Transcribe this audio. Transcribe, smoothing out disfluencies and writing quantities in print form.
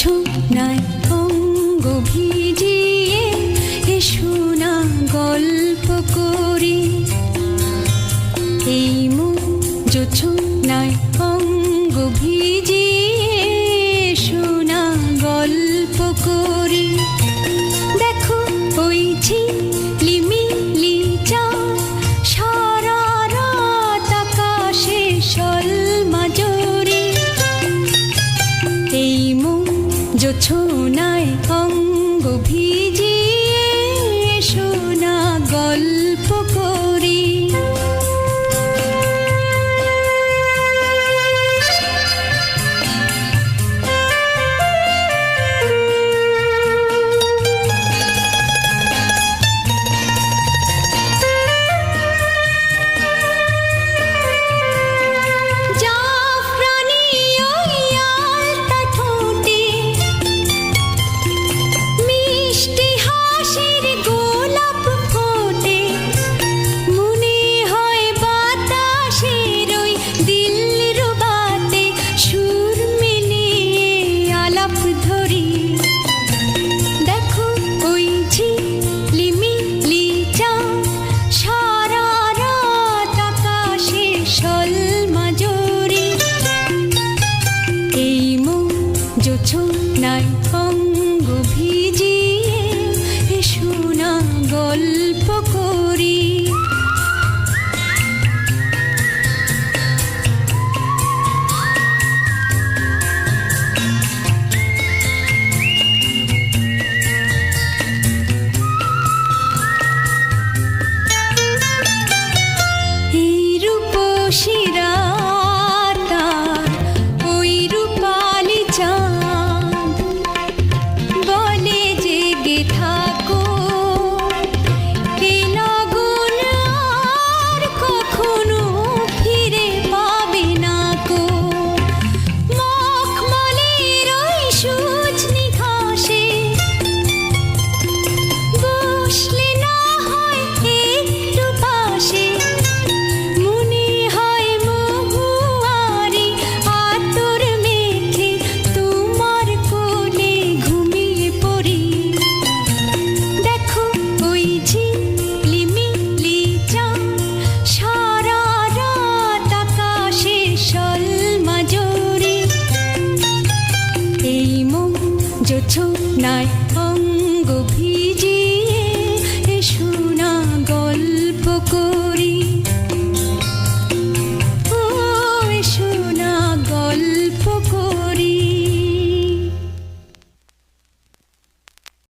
জোছনায় অঙ্গ ভিজিয়ে এসো না গল্প করি। এই মন জোছনায় অঙ্গ ভিজিয়ে এসো না গল্প করি। দেখো ওই ঝিলিমিলি চাঁদ সারা রাত আকাশে সলমাজরি। এই মন জোছনায় অঙ্গ ভিজিয়ে এসো না গল্প করি। জোছনায় অঙ্গ ভিজিয়ে এসো না গল্প করি। এই রূপসী রাত আর ওই রূপালি চাঁদ বলে জেগে থাকো, এ লগন আর কখনো ফিরে পাবে না কো। মখমলের ওই সজনি ঘাসে বসলে না হয় একটু পাশে, মনে হয় মহুয়ারি আতর মেখে তোমার কোলে ঘুমিয়ে পড়ি। দেখো ওই ঝিলিমিলি চাঁদ সারা রাত আকাশে সলমাজরি। এই মন জোছনায় অঙ্গ ভিজিয়ে এসো না গল্প করি।